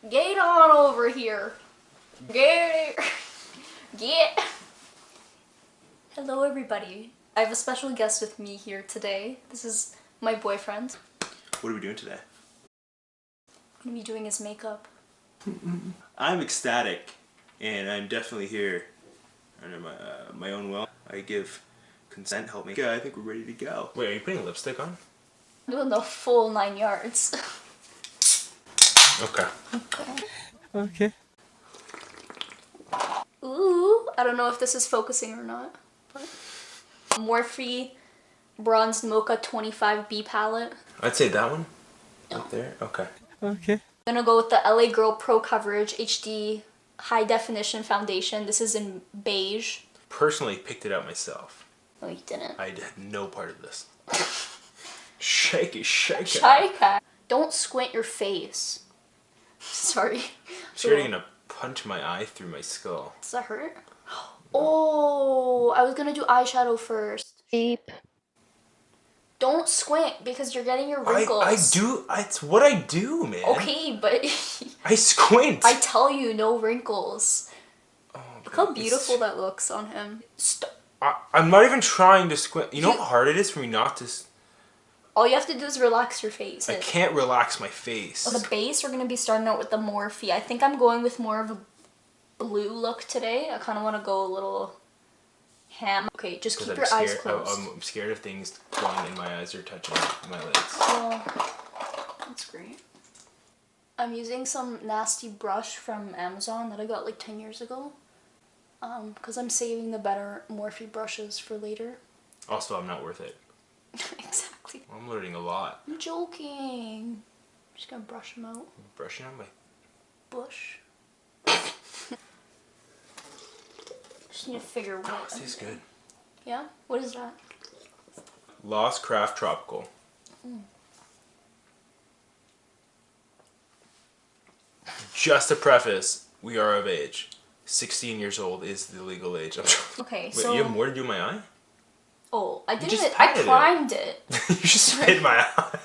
Get on over here. Get. Hello everybody. I have a special guest with me here today. This is my boyfriend. What are we doing today? I'm gonna be doing his makeup. I'm ecstatic, and I'm definitely here under my own will. I give consent, help me. Yeah, I think we're ready to go. Wait, are you putting lipstick on? I'm doing the full 9 yards. Okay. Okay. Ooh, I don't know if this is focusing or not. But Morphe Bronze Mocha 25B palette. I'd say that one. No. Right there? Okay. Okay. I'm gonna go with the LA Girl Pro Coverage HD High Definition Foundation. This is in beige. Personally picked it out myself. No, you didn't. I had no part of this. Shake it, shake it. Shake it. Don't squint your face. Sorry. I'm scared you're gonna punch my eye through my skull. Does that hurt? Oh, I was gonna do eyeshadow first. Beep. Don't squint because you're getting your wrinkles. I do. It's what I do, man. Okay, but I squint. I tell you, no wrinkles. Oh, look how beautiful that looks on him. I'm not even trying to squint. You know how hard it is for me not to. All you have to do is relax your face. I can't relax my face. Well, the base, we're gonna be starting out with the Morphe. I think I'm going with more of a blue look today. I kind of want to go a little ham. Okay, just keep your eyes closed. I'm scared of things going in my eyes or touching my lids. Well, that's great. I'm using some nasty brush from Amazon that I got like 10 years ago. Because I'm saving the better Morphe brushes for later. Also, I'm not worth it. Exactly. I'm learning a lot. I'm joking. I'm just gonna brush them out. Brushing on my bush. Just need to figure what. Oh, this tastes good. Yeah? What is that? Lost Craft Tropical. Just a preface, we are of age. 16 years old is the legal age. Okay, wait, so... you have more to do in my eye? Oh, I didn't. I primed it. You just spit in my eye.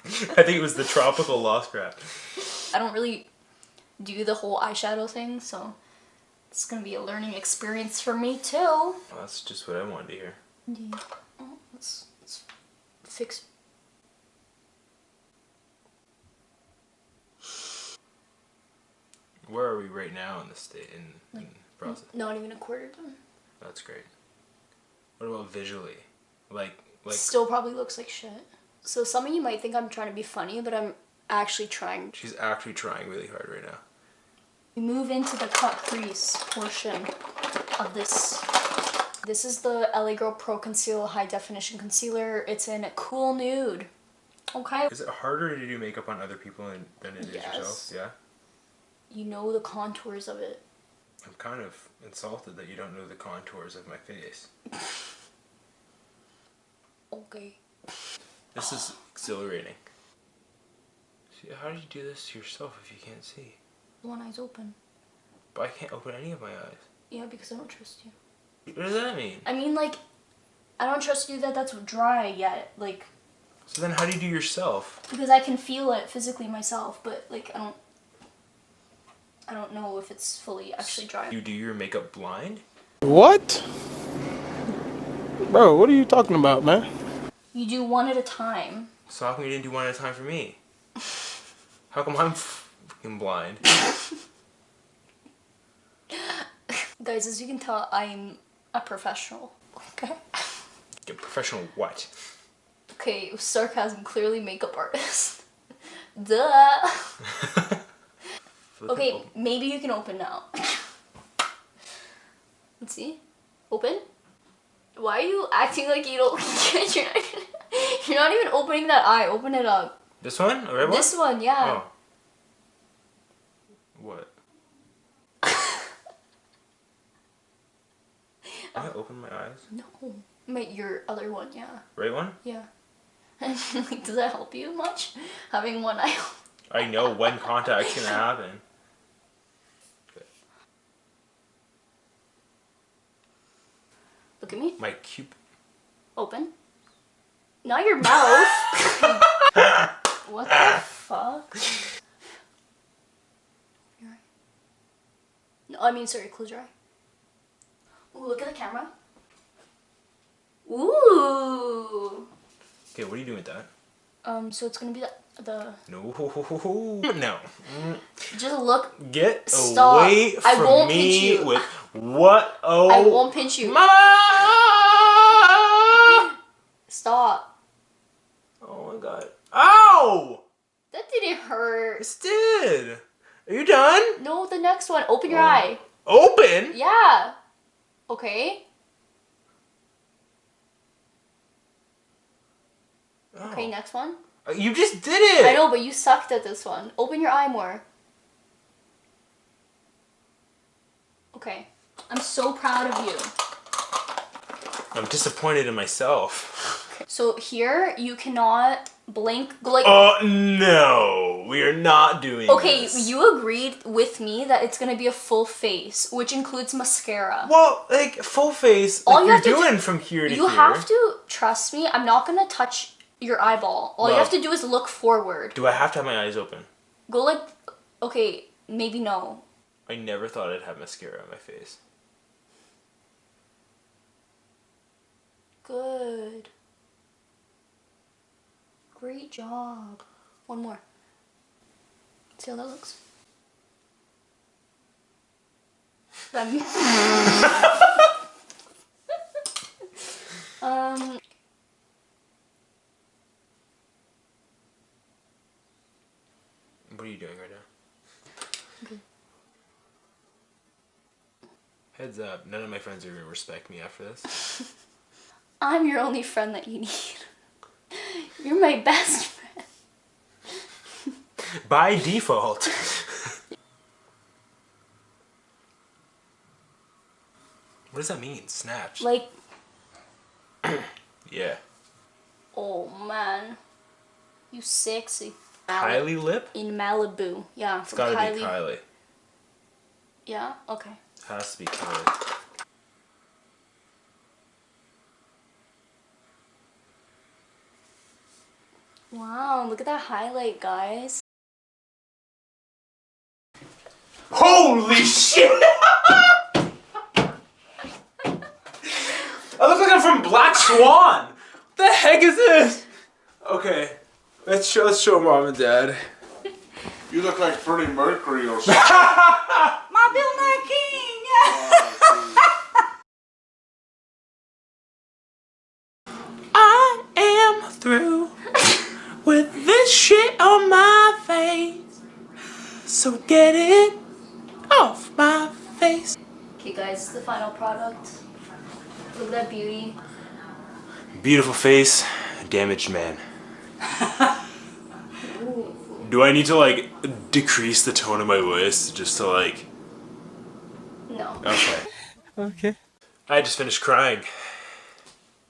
I think it was the tropical Lost Craft. I don't really do the whole eyeshadow thing, so it's gonna be a learning experience for me too. Well, that's just what I wanted to hear. Indeed. Oh, let's fix. Where are we right now in the state in process? Not even a quarter done. That's great. What about visually? Like still probably looks like shit. So some of you might think I'm trying to be funny, but I'm actually trying. She's actually trying really hard right now. We move into the cut crease portion of this. This is the LA Girl Pro Conceal High Definition Concealer. It's in a cool nude. Okay. Is it harder to do makeup on other people than it is yourself? Yeah? You know the contours of it. I'm kind of insulted that you don't know the contours of my face. Okay. This is exhilarating. See, how do you do this yourself if you can't see? One eye's open. But I can't open any of my eyes. Yeah, because I don't trust you. What does that mean? I mean, like, I don't trust you that that's dry yet. Like. So then how do you do yourself? Because I can feel it physically myself, but like I don't know if it's fully actually dry. You do your makeup blind? What? Bro, what are you talking about, man? You do one at a time. So how come you didn't do one at a time for me? How come I'm fucking blind? Guys, as you can tell, I'm a professional. Okay? A professional what? Okay, sarcasm, clearly makeup artist. Duh! Okay, maybe you can open now. Let's see. Open? Why are you acting like you don't... You're not even opening that eye. Open it up. This one? The red one? This one, yeah. Oh. What? I open my eyes? No. Your other one, yeah. Right one? Yeah. Like, does that help you much? Having one eye open? I know when contact's gonna happen. Okay. Look at me. My cupid. Open. Not your mouth. What the fuck? Sorry, close your eye. Ooh, look at the camera. Ooh. Okay, what are you doing with that? So it's gonna be the No. No. just look. Get Stop. away from I won't me pinch you. with what? Oh. I won't pinch you. Mama! Stop. Oh my god. Ow! That didn't hurt. This did. Are you done? No, the next one. Open your eye. Open? Yeah. Okay. Oh. Okay, next one. You just did it. I know, but you sucked at this one. Open your eye more. Okay. I'm so proud of you. I'm disappointed in myself. So here, you cannot blink. Go like. No. We are not doing Okay, this. you agreed with me that it's gonna be a full face, which includes mascara. Well, like, full face, All like you you're have to doing do- from here to You here. have to trust me. I'm not gonna touch your eyeball. All you Well- have to do is look forward. Do I have to have my eyes open? Go like. Okay, maybe no. I never thought I'd have mascara on my face. Good. Great job. One more. See how that looks? What are you doing right now? Okay. Heads up, none of my friends are gonna respect me after this. I'm your only friend that you need. You're my best friend. By default. What does that mean? Snatched? Like, Yeah. oh man. You sexy. Kylie lip? In Malibu. Yeah. It's gotta be Kylie. Yeah? Okay. Has to be Kylie. Wow, look at that highlight, guys. Holy shit! I look like I'm from Black Swan! What the heck is this? Okay, let's show mom and dad. You look like Freddie Mercury or something. My Bill Nye King. I am through with this shit on my face. So get it off my face. Okay, guys, the final product. Look at that beauty. Beautiful face, damaged man. Do I need to like decrease the tone of my voice just to like... No. Okay. Okay. I just finished crying.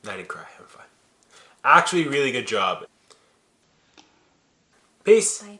I didn't cry, I'm fine. Actually, really good job. Peace. Bye.